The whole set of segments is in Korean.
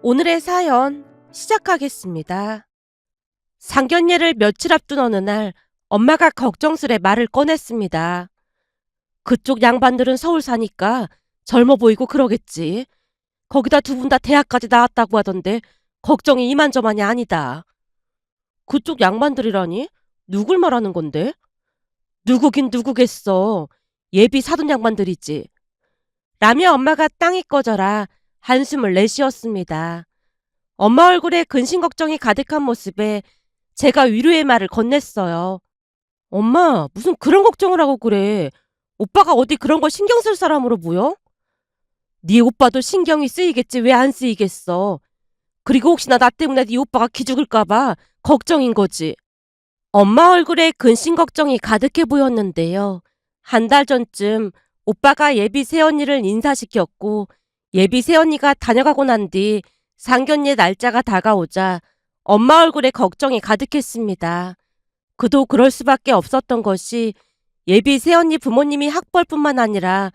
오늘의 사연 시작하겠습니다. 상견례를 며칠 앞둔 어느 날 엄마가 걱정스레 말을 꺼냈습니다. 그쪽 양반들은 서울 사니까 젊어 보이고 그러겠지. 거기다 두 분 다 대학까지 나왔다고 하던데 걱정이 이만저만이 아니다. 그쪽 양반들이라니? 누굴 말하는 건데? 누구긴 누구겠어. 예비 사돈 양반들이지. 라며 엄마가 땅이 꺼져라 한숨을 내쉬었습니다. 엄마 얼굴에 근심 걱정이 가득한 모습에 제가 위로의 말을 건넸어요. 엄마, 무슨 그런 걱정을 하고 그래. 오빠가 어디 그런 거 신경 쓸 사람으로 보여? 네 오빠도 신경이 쓰이겠지 왜 안 쓰이겠어. 그리고 혹시나 나 때문에 네 오빠가 기죽을까 봐 걱정인 거지. 엄마 얼굴에 근심 걱정이 가득해 보였는데요. 한 달 전쯤 오빠가 예비 새언니를 인사시켰고 예비 새언니가 다녀가고 난 뒤 상견례 날짜가 다가오자 엄마 얼굴에 걱정이 가득했습니다. 그도 그럴 수밖에 없었던 것이 예비 새언니 부모님이 학벌뿐만 아니라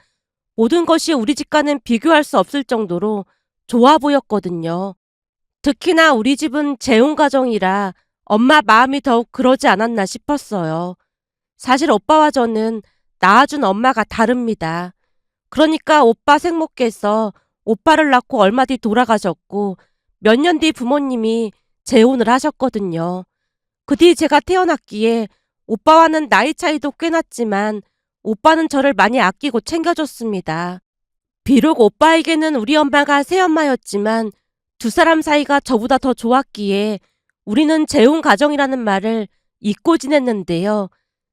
모든 것이 우리 집과는 비교할 수 없을 정도로 좋아 보였거든요. 특히나 우리 집은 재혼 가정이라 엄마 마음이 더욱 그러지 않았나 싶었어요. 사실 오빠와 저는 낳아준 엄마가 다릅니다. 그러니까 오빠 생모께서 오빠를 낳고 얼마 뒤 돌아가셨고 몇 년 뒤 부모님이 재혼을 하셨거든요. 그 뒤 제가 태어났기에 오빠와는 나이 차이도 꽤 났지만 오빠는 저를 많이 아끼고 챙겨줬습니다. 비록 오빠에게는 우리 엄마가 새엄마였지만 두 사람 사이가 저보다 더 좋았기에 우리는 재혼 가정이라는 말을 잊고 지냈는데요.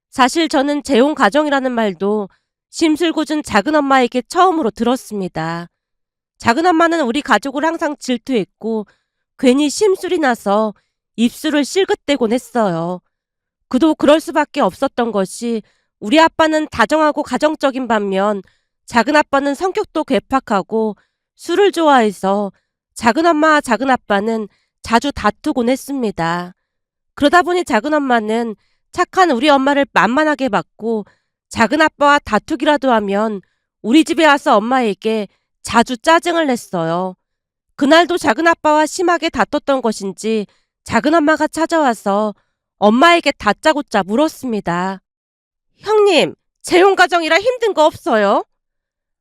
사실 저는 재혼 가정이라는 말도 심술궂은 작은엄마에게 처음으로 들었습니다. 작은엄마는 우리 가족을 항상 질투했고 괜히 심술이 나서 입술을 실긋대곤 했어요. 그도 그럴 수밖에 없었던 것이 우리 아빠는 다정하고 가정적인 반면 작은아빠는 성격도 괴팍하고 술을 좋아해서 작은엄마와 작은아빠는 자주 다투곤 했습니다. 그러다 보니 작은엄마는 착한 우리 엄마를 만만하게 봤고 작은아빠와 다투기라도 하면 우리 집에 와서 엄마에게 자주 짜증을 냈어요. 그날도 작은아빠와 심하게 다퉜던 것인지 작은엄마가 찾아와서 엄마에게 다짜고짜 물었습니다. 형님, 재혼가정이라 힘든 거 없어요?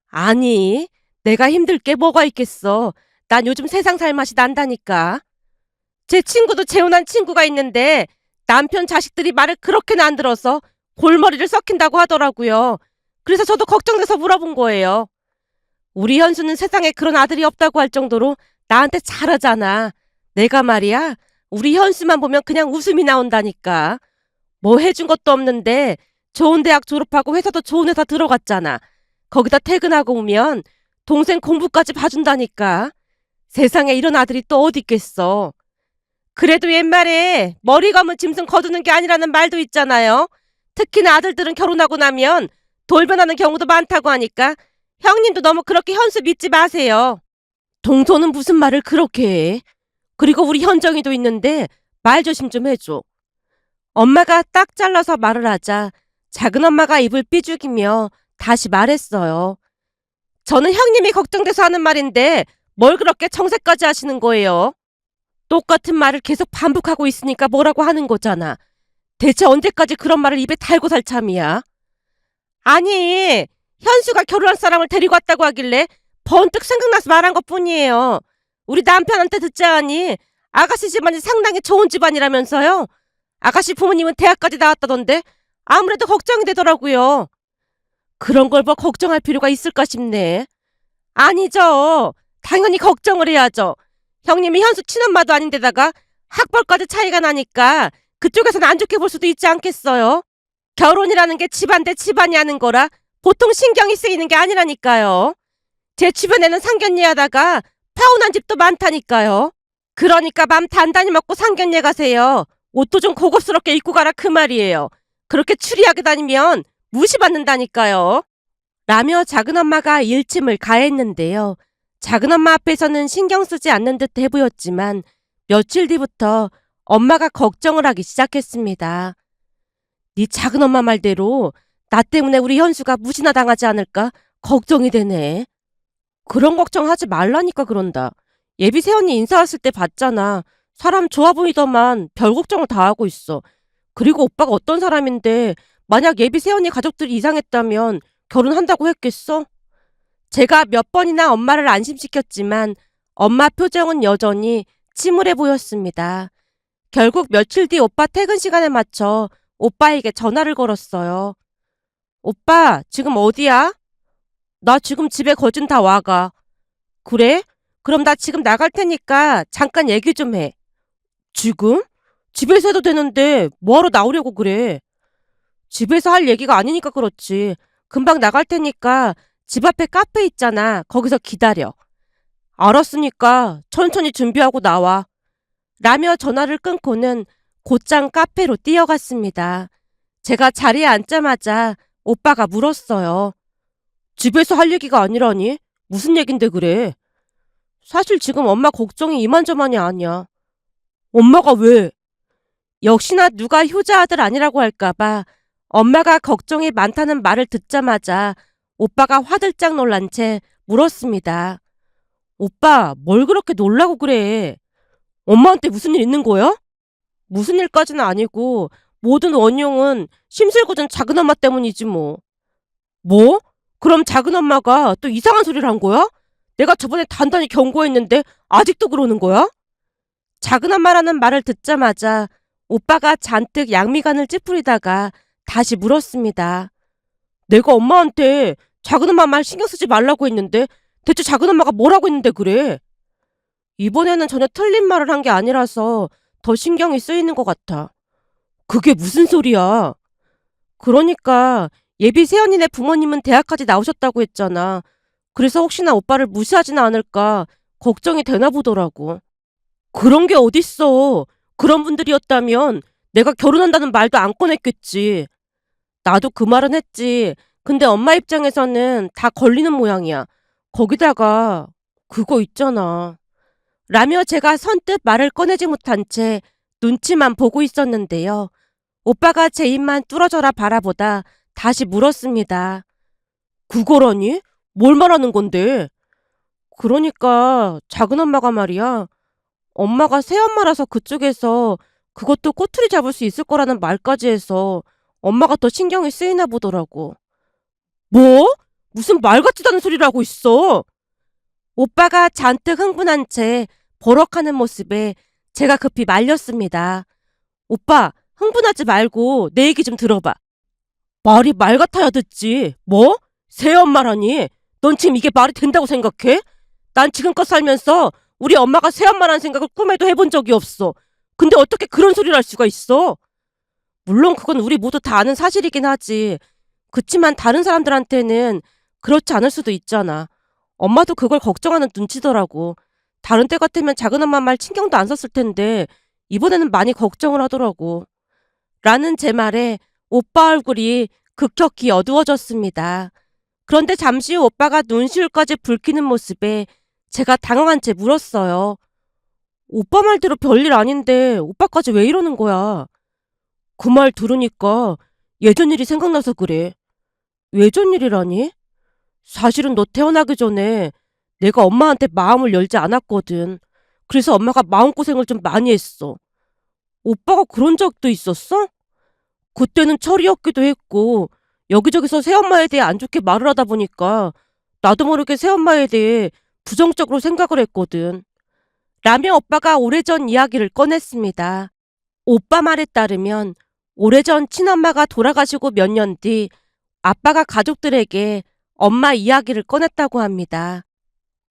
아니, 내가 힘들 게 뭐가 있겠어. 난 요즘 세상 살 맛이 난다니까. 제 친구도 재혼한 친구가 있는데 남편 자식들이 말을 그렇게나 안 들어서 골머리를 썩힌다고 하더라고요. 그래서 저도 걱정돼서 물어본 거예요. 우리 현수는 세상에 그런 아들이 없다고 할 정도로 나한테 잘하잖아. 내가 말이야, 우리 현수만 보면 그냥 웃음이 나온다니까. 뭐 해준 것도 없는데 좋은 대학 졸업하고 회사도 좋은 회사 들어갔잖아. 거기다 퇴근하고 오면 동생 공부까지 봐준다니까. 세상에 이런 아들이 또 어디 있겠어. 그래도 옛말에 머리 감은 짐승 거두는 게 아니라는 말도 있잖아요. 특히나 아들들은 결혼하고 나면 돌변하는 경우도 많다고 하니까 형님도 너무 그렇게 현수 믿지 마세요. 동서는 무슨 말을 그렇게 해. 그리고 우리 현정이도 있는데 말 조심 좀 해줘. 엄마가 딱 잘라서 말을 하자 작은엄마가 입을 삐죽이며 다시 말했어요. 저는 형님이 걱정돼서 하는 말인데 뭘 그렇게 정색까지 하시는 거예요? 똑같은 말을 계속 반복하고 있으니까 뭐라고 하는 거잖아. 대체 언제까지 그런 말을 입에 달고 살 참이야? 아니, 현수가 결혼할 사람을 데리고 왔다고 하길래 번뜩 생각나서 말한 것뿐이에요. 우리 남편한테 듣자 하니 아가씨 집안이 상당히 좋은 집안이라면서요. 아가씨 부모님은 대학까지 나왔다던데 아무래도 걱정이 되더라고요. 그런 걸 뭐 걱정할 필요가 있을까 싶네. 아니죠. 당연히 걱정을 해야죠. 형님이 현수 친엄마도 아닌데다가 학벌까지 차이가 나니까 그쪽에서는 안 좋게 볼 수도 있지 않겠어요? 결혼이라는 게 집안 대 집안이 하는 거라 보통 신경이 쓰이는 게 아니라니까요. 제 주변에는 상견례 하다가 파혼한 집도 많다니까요. 그러니까 맘 단단히 먹고 상견례 가세요. 옷도 좀 고급스럽게 입고 가라 그 말이에요. 그렇게 추리하게 다니면 무시받는다니까요. 라며 작은엄마가 일침을 가했는데요. 작은엄마 앞에서는 신경 쓰지 않는 듯 해보였지만 며칠 뒤부터 엄마가 걱정을 하기 시작했습니다. 네 작은엄마 말대로 나 때문에 우리 현수가 무시나 당하지 않을까 걱정이 되네. 그런 걱정하지 말라니까 그런다. 예비 새언니 인사 왔을 때 봤잖아. 사람 좋아 보이더만 별 걱정을 다 하고 있어. 그리고 오빠가 어떤 사람인데 만약 예비 새언니 가족들이 이상했다면 결혼한다고 했겠어? 제가 몇 번이나 엄마를 안심시켰지만 엄마 표정은 여전히 침울해 보였습니다. 결국 며칠 뒤 오빠 퇴근 시간에 맞춰 오빠에게 전화를 걸었어요. 오빠, 지금 어디야? 나 지금 집에 거진 다 와가. 그래? 그럼 나 지금 나갈 테니까 잠깐 얘기 좀 해. 지금? 집에서 해도 되는데 뭐하러 나오려고 그래? 집에서 할 얘기가 아니니까 그렇지. 금방 나갈 테니까 집 앞에 카페 있잖아. 거기서 기다려. 알았으니까 천천히 준비하고 나와. 라며 전화를 끊고는 곧장 카페로 뛰어갔습니다. 제가 자리에 앉자마자 오빠가 물었어요. 집에서 할 얘기가 아니라니? 무슨 얘긴데 그래? 사실 지금 엄마 걱정이 이만저만이 아니야. 엄마가 왜? 역시나 누가 효자 아들 아니라고 할까봐 엄마가 걱정이 많다는 말을 듣자마자 오빠가 화들짝 놀란 채 물었습니다. 오빠, 뭘 그렇게 놀라고 그래? 엄마한테 무슨 일 있는 거야? 무슨 일까지는 아니고 모든 원흉은 심술궂은 작은 엄마 때문이지 뭐. 뭐? 그럼 작은 엄마가 또 이상한 소리를 한 거야? 내가 저번에 단단히 경고했는데 아직도 그러는 거야? 작은 엄마라는 말을 듣자마자 오빠가 잔뜩 양미간을 찌푸리다가 다시 물었습니다. 내가 엄마한테 작은 엄마 말 신경 쓰지 말라고 했는데 대체 작은 엄마가 뭐라고 했는데 그래? 이번에는 전혀 틀린 말을 한 게 아니라서 더 신경이 쓰이는 것 같아. 그게 무슨 소리야? 그러니까 예비 세연이네 부모님은 대학까지 나오셨다고 했잖아. 그래서 혹시나 오빠를 무시하지는 않을까 걱정이 되나 보더라고. 그런 게 어딨어. 그런 분들이었다면 내가 결혼한다는 말도 안 꺼냈겠지. 나도 그 말은 했지. 근데 엄마 입장에서는 다 걸리는 모양이야. 거기다가 그거 있잖아. 라며 제가 선뜻 말을 꺼내지 못한 채 눈치만 보고 있었는데요. 오빠가 제 입만 뚫어져라 바라보다 다시 물었습니다. 그거라니? 뭘 말하는 건데? 그러니까 작은 엄마가 말이야. 엄마가 새엄마라서 그쪽에서 그것도 꼬투리 잡을 수 있을 거라는 말까지 해서 엄마가 더 신경이 쓰이나 보더라고. 뭐? 무슨 말 같지도 않은 소리를 하고 있어? 오빠가 잔뜩 흥분한 채 버럭하는 모습에 제가 급히 말렸습니다. 오빠, 흥분하지 말고 내 얘기 좀 들어봐. 말이 말 같아야 듣지. 뭐? 새엄마라니? 넌 지금 이게 말이 된다고 생각해? 난 지금껏 살면서 우리 엄마가 새엄마라는 생각을 꿈에도 해본 적이 없어. 근데 어떻게 그런 소리를 할 수가 있어? 물론 그건 우리 모두 다 아는 사실이긴 하지. 그치만 다른 사람들한테는 그렇지 않을 수도 있잖아. 엄마도 그걸 걱정하는 눈치더라고. 다른 때 같으면 작은 엄마 말 신경도 안 썼을 텐데 이번에는 많이 걱정을 하더라고. 라는 제 말에 오빠 얼굴이 급격히 어두워졌습니다. 그런데 잠시 후 오빠가 눈시울까지 붉히는 모습에 제가 당황한 채 물었어요. 오빠 말대로 별일 아닌데 오빠까지 왜 이러는 거야? 그 말 들으니까 예전 일이 생각나서 그래. 예전 일이라니? 사실은 너 태어나기 전에 내가 엄마한테 마음을 열지 않았거든. 그래서 엄마가 마음고생을 좀 많이 했어. 오빠가 그런 적도 있었어? 그때는 철이었기도 했고 여기저기서 새엄마에 대해 안 좋게 말을 하다 보니까 나도 모르게 새엄마에 대해 부정적으로 생각을 했거든. 라며 오빠가 오래전 이야기를 꺼냈습니다. 오빠 말에 따르면 오래전 친엄마가 돌아가시고 몇 년 뒤 아빠가 가족들에게 엄마 이야기를 꺼냈다고 합니다.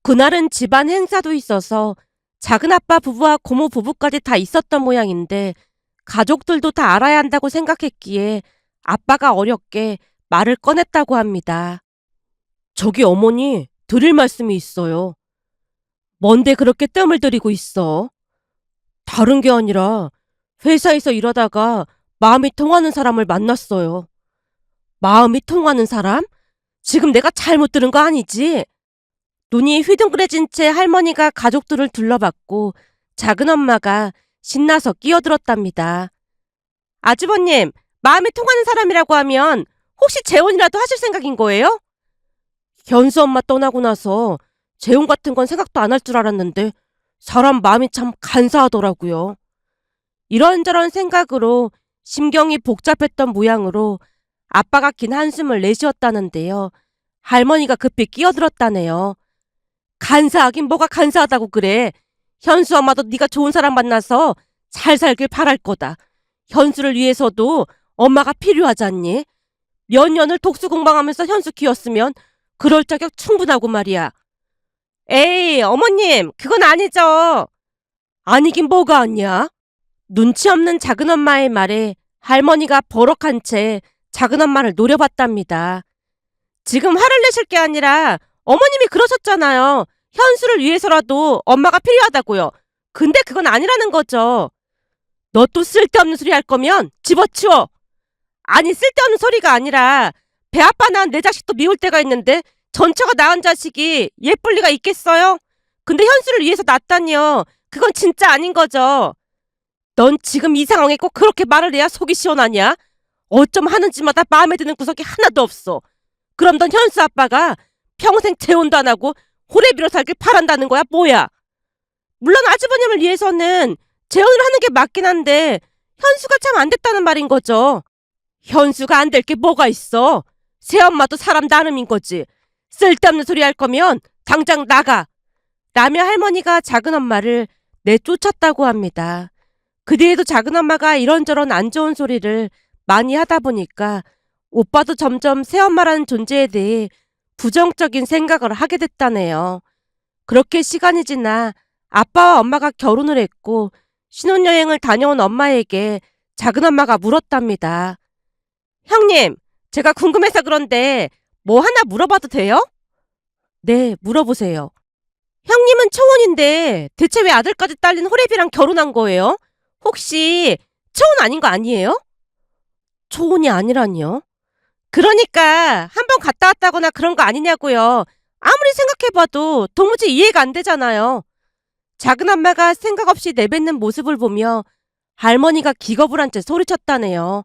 그날은 집안 행사도 있어서 작은아빠 부부와 고모 부부까지 다 있었던 모양인데 가족들도 다 알아야 한다고 생각했기에 아빠가 어렵게 말을 꺼냈다고 합니다. 저기 어머니, 드릴 말씀이 있어요. 뭔데 그렇게 뜸을 들이고 있어? 다른 게 아니라 회사에서 일하다가 마음이 통하는 사람을 만났어요. 마음이 통하는 사람? 지금 내가 잘못 들은 거 아니지? 눈이 휘둥그레진 채 할머니가 가족들을 둘러봤고 작은엄마가 신나서 끼어들었답니다. 아주버님, 마음이 통하는 사람이라고 하면 혹시 재혼이라도 하실 생각인 거예요? 현수 엄마 떠나고 나서 재혼 같은 건 생각도 안 할 줄 알았는데 사람 마음이 참 간사하더라고요. 이런저런 생각으로 심경이 복잡했던 모양으로 아빠가 긴 한숨을 내쉬었다는데요. 할머니가 급히 끼어들었다네요. 간사하긴 뭐가 간사하다고 그래. 현수 엄마도 네가 좋은 사람 만나서 잘 살길 바랄 거다. 현수를 위해서도 엄마가 필요하지 않니? 몇 년을 독수 공방하면서 현수 키웠으면 그럴 자격 충분하고 말이야. 에이, 어머님, 그건 아니죠. 아니긴 뭐가 아니야? 눈치 없는 작은엄마의 말에 할머니가 버럭한 채 작은엄마를 노려봤답니다. 지금 화를 내실 게 아니라 어머님이 그러셨잖아요. 현수를 위해서라도 엄마가 필요하다고요. 근데 그건 아니라는 거죠. 너 또 쓸데없는 소리 할 거면 집어치워. 아니, 쓸데없는 소리가 아니라 배 아파 낳은 내 자식도 미울 때가 있는데 전처가 낳은 자식이 예쁠 리가 있겠어요? 근데 현수를 위해서 낳았다니요. 그건 진짜 아닌 거죠. 넌 지금 이 상황에 꼭 그렇게 말을 해야 속이 시원하냐? 어쩜 하는 짓마다 마음에 드는 구석이 하나도 없어. 그럼 넌 현수 아빠가 평생 재혼도 안 하고 호래비로 살길 바란다는 거야, 뭐야? 물론 아주버님을 위해서는 재혼을 하는 게 맞긴 한데 현수가 참 안 됐다는 말인 거죠. 현수가 안 될 게 뭐가 있어? 새엄마도 사람 나름인 거지. 쓸데없는 소리 할 거면 당장 나가. 라며 할머니가 작은엄마를 내쫓았다고 합니다. 그 뒤에도 작은엄마가 이런저런 안 좋은 소리를 많이 하다 보니까 오빠도 점점 새엄마라는 존재에 대해 부정적인 생각을 하게 됐다네요. 그렇게 시간이 지나 아빠와 엄마가 결혼을 했고 신혼여행을 다녀온 엄마에게 작은엄마가 물었답니다. 형님, 제가 궁금해서 그런데 뭐 하나 물어봐도 돼요? 네, 물어보세요. 형님은 초혼인데 대체 왜 아들까지 딸린 호래비랑 결혼한 거예요? 혹시 초혼 아닌 거 아니에요? 초혼이 아니라니요? 그러니까 한 번 갔다 왔다거나 그런 거 아니냐고요. 아무리 생각해봐도 도무지 이해가 안 되잖아요. 작은엄마가 생각 없이 내뱉는 모습을 보며 할머니가 기겁을 한 채 소리쳤다네요.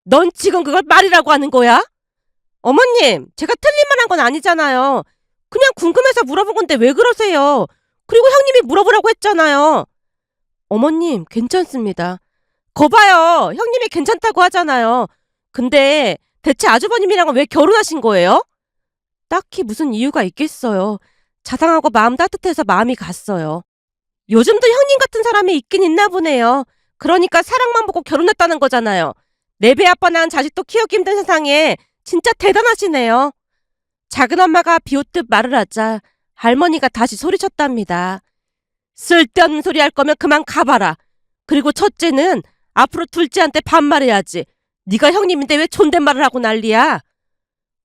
넌 지금 그걸 말이라고 하는 거야? 어머님, 제가 틀린 말 한 건 아니잖아요. 그냥 궁금해서 물어본 건데 왜 그러세요? 그리고 형님이 물어보라고 했잖아요. 어머님, 괜찮습니다. 거봐요. 형님이 괜찮다고 하잖아요. 근데 대체 아주버님이랑은 왜 결혼하신 거예요? 딱히 무슨 이유가 있겠어요. 자상하고 마음 따뜻해서 마음이 갔어요. 요즘도 형님 같은 사람이 있긴 있나 보네요. 그러니까 사랑만 보고 결혼했다는 거잖아요. 내 배 아빠 낳은 자식도 키우기 힘든 세상에 진짜 대단하시네요. 작은엄마가 비웃듯 말을 하자 할머니가 다시 소리쳤답니다. 쓸데없는 소리 할 거면 그만 가봐라. 그리고 첫째는 앞으로 둘째한테 반말해야지. 네가 형님인데 왜 존댓말을 하고 난리야?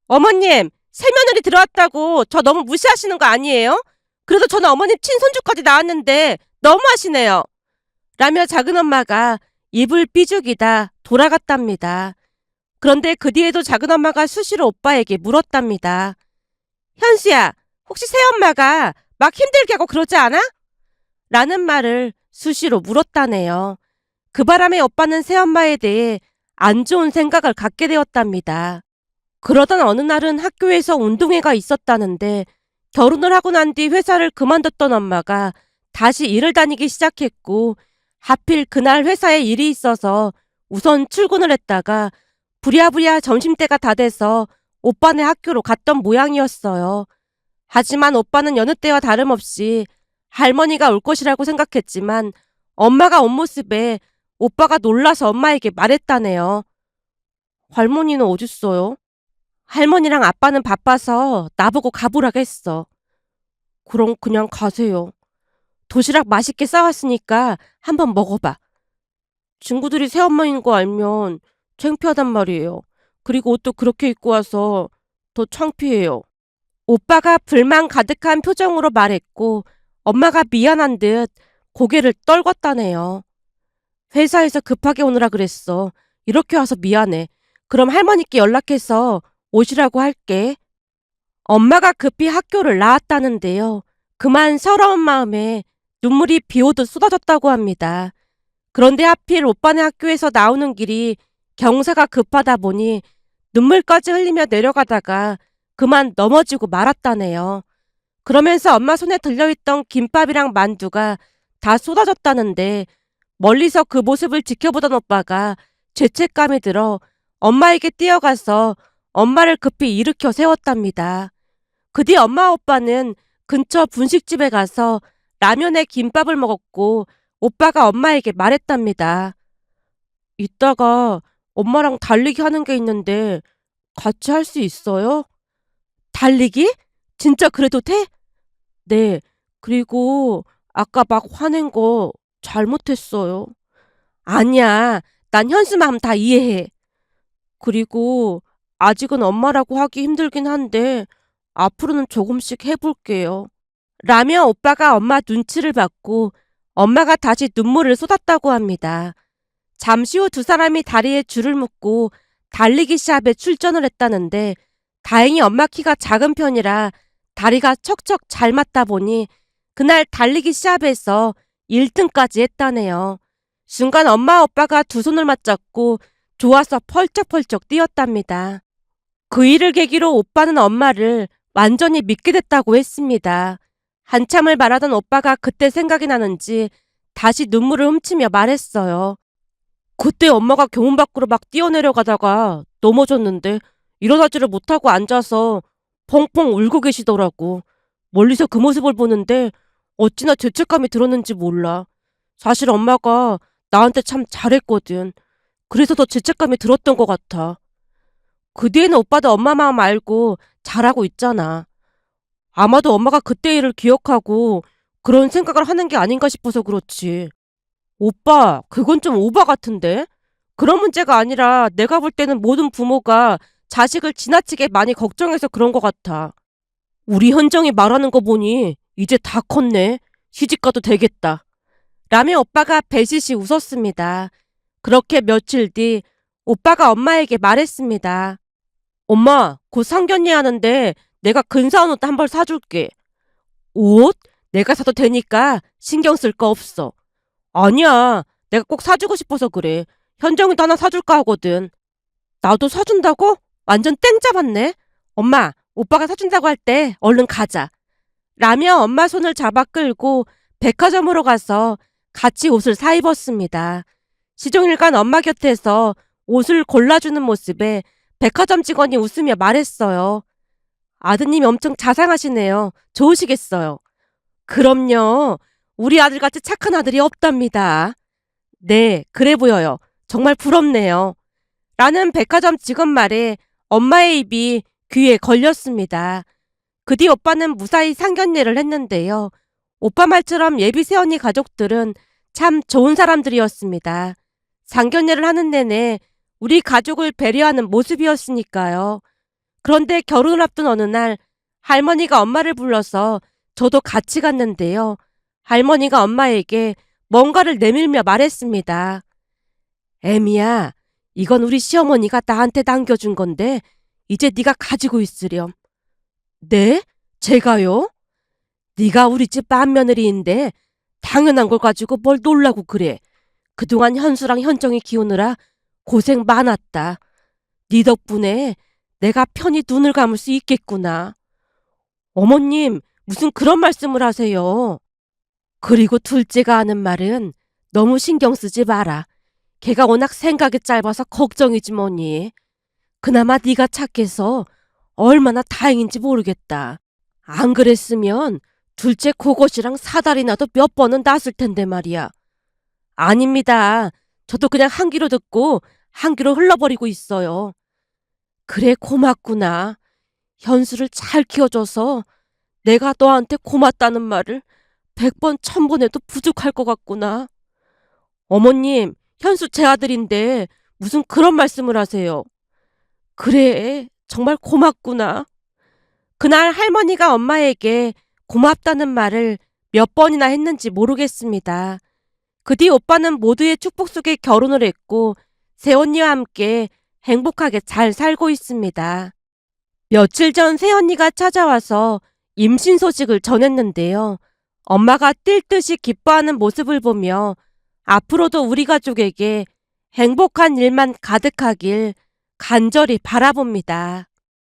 어머님, 새며느리 들어왔다고 저 너무 무시하시는 거 아니에요? 그래도 저는 어머님 친손주까지 낳았는데 너무하시네요. 라며 작은엄마가 입을 삐죽이다 돌아갔답니다. 그런데 그 뒤에도 작은엄마가 수시로 오빠에게 물었답니다. 현수야, 혹시 새엄마가 막 힘들게 하고 그러지 않아? 라는 말을 수시로 물었다네요. 그 바람에 오빠는 새엄마에 대해 안 좋은 생각을 갖게 되었답니다. 그러던 어느 날은 학교에서 운동회가 있었다는데 결혼을 하고 난 뒤 회사를 그만뒀던 엄마가 다시 일을 다니기 시작했고 하필 그날 회사에 일이 있어서 우선 출근을 했다가 부랴부랴 점심때가 다 돼서 오빠네 학교로 갔던 모양이었어요. 하지만 오빠는 여느 때와 다름없이 할머니가 올 것이라고 생각했지만 엄마가 온 모습에 오빠가 놀라서 엄마에게 말했다네요. 할머니는 어딨어요? 할머니랑 아빠는 바빠서 나보고 가보라고 했어. 그럼 그냥 가세요. 도시락 맛있게 싸왔으니까 한번 먹어봐. 친구들이 새엄마인 거 알면 창피하단 말이에요. 그리고 옷도 그렇게 입고 와서 더 창피해요. 오빠가 불만 가득한 표정으로 말했고 엄마가 미안한 듯 고개를 떨궜다네요. 회사에서 급하게 오느라 그랬어. 이렇게 와서 미안해. 그럼 할머니께 연락해서 오시라고 할게. 엄마가 급히 학교를 나왔다는데요. 그만 서러운 마음에 눈물이 비 오듯 쏟아졌다고 합니다. 그런데 하필 오빠네 학교에서 나오는 길이 경사가 급하다 보니 눈물까지 흘리며 내려가다가 그만 넘어지고 말았다네요. 그러면서 엄마 손에 들려있던 김밥이랑 만두가 다 쏟아졌다는데 멀리서 그 모습을 지켜보던 오빠가 죄책감이 들어 엄마에게 뛰어가서 엄마를 급히 일으켜 세웠답니다. 그 뒤 엄마 오빠는 근처 분식집에 가서 라면에 김밥을 먹었고 오빠가 엄마에게 말했답니다. 이따가 엄마랑 달리기 하는 게 있는데 같이 할 수 있어요? 달리기? 진짜 그래도 돼? 네. 그리고 아까 막 화낸 거 잘못했어요. 아니야. 난 현수 마음 다 이해해. 그리고 아직은 엄마라고 하기 힘들긴 한데 앞으로는 조금씩 해볼게요. 라며 오빠가 엄마 눈치를 받고 엄마가 다시 눈물을 쏟았다고 합니다. 잠시 후 두 사람이 다리에 줄을 묶고 달리기 시합에 출전을 했다는데 다행히 엄마 키가 작은 편이라 다리가 척척 잘 맞다 보니 그날 달리기 시합에서 1등까지 했다네요. 순간 엄마 오빠가 두 손을 맞잡고 좋아서 펄쩍펄쩍 뛰었답니다. 그 일을 계기로 오빠는 엄마를 완전히 믿게 됐다고 했습니다. 한참을 말하던 오빠가 그때 생각이 나는지 다시 눈물을 훔치며 말했어요. 그때 엄마가 교문 밖으로 막 뛰어내려가다가 넘어졌는데 일어나지를 못하고 앉아서 펑펑 울고 계시더라고. 멀리서 그 모습을 보는데 어찌나 죄책감이 들었는지 몰라. 사실 엄마가 나한테 참 잘했거든. 그래서 더 죄책감이 들었던 것 같아. 그 뒤에는 오빠도 엄마 마음 알고 잘하고 있잖아. 아마도 엄마가 그때 일을 기억하고 그런 생각을 하는 게 아닌가 싶어서 그렇지. 오빠, 그건 좀 오바 같은데? 그런 문제가 아니라 내가 볼 때는 모든 부모가 자식을 지나치게 많이 걱정해서 그런 것 같아. 우리 현정이 말하는 거 보니 이제 다 컸네. 시집가도 되겠다. 라며 오빠가 배시시 웃었습니다. 그렇게 며칠 뒤 오빠가 엄마에게 말했습니다. 엄마, 곧 상견례 하는데 내가 근사한 옷 한 벌 사줄게. 옷? 내가 사도 되니까 신경 쓸 거 없어. 아니야. 내가 꼭 사주고 싶어서 그래. 현정이도 하나 사줄까 하거든. 나도 사준다고? 완전 땡 잡았네. 엄마, 오빠가 사준다고 할 때 얼른 가자. 라며 엄마 손을 잡아 끌고 백화점으로 가서 같이 옷을 사 입었습니다. 시종일관 엄마 곁에서 옷을 골라주는 모습에 백화점 직원이 웃으며 말했어요. 아드님이 엄청 자상하시네요. 좋으시겠어요. 그럼요. 우리 아들같이 착한 아들이 없답니다. 네, 그래 보여요. 정말 부럽네요. 라는 백화점 직원 말에 엄마의 입이 귀에 걸렸습니다. 그 뒤 오빠는 무사히 상견례를 했는데요. 오빠 말처럼 예비 새언니 가족들은 참 좋은 사람들이었습니다. 상견례를 하는 내내 우리 가족을 배려하는 모습이었으니까요. 그런데 결혼을 앞둔 어느 날 할머니가 엄마를 불러서 저도 같이 갔는데요. 할머니가 엄마에게 뭔가를 내밀며 말했습니다. 애미야, 이건 우리 시어머니가 나한테 남겨준 건데 이제 네가 가지고 있으렴. 네? 제가요? 네가 우리 집 맏며느리인데 당연한 걸 가지고 뭘 놀라고 그래. 그동안 현수랑 현정이 키우느라 고생 많았다. 네 덕분에 내가 편히 눈을 감을 수 있겠구나. 어머님, 무슨 그런 말씀을 하세요. 그리고 둘째가 하는 말은 너무 신경 쓰지 마라. 걔가 워낙 생각이 짧아서 걱정이지 뭐니. 그나마 네가 착해서 얼마나 다행인지 모르겠다. 안 그랬으면 둘째 그것이랑 사달이 나도 몇 번은 났을 텐데 말이야. 아닙니다. 저도 그냥 한 귀로 듣고 한 귀로 흘러버리고 있어요. 그래 고맙구나. 현수를 잘 키워줘서 내가 너한테 고맙다는 말을 100번 1000번 해도 부족할 것 같구나. 어머님, 현수 제 아들인데 무슨 그런 말씀을 하세요. 그래, 정말 고맙구나. 그날 할머니가 엄마에게 고맙다는 말을 몇 번이나 했는지 모르겠습니다. 그 뒤 오빠는 모두의 축복 속에 결혼을 했고 새언니와 함께 행복하게 잘 살고 있습니다. 며칠 전 새언니가 찾아와서 임신 소식을 전했는데요. 엄마가 뛸 듯이 기뻐하는 모습을 보며 앞으로도 우리 가족에게 행복한 일만 가득하길 간절히 바라봅니다.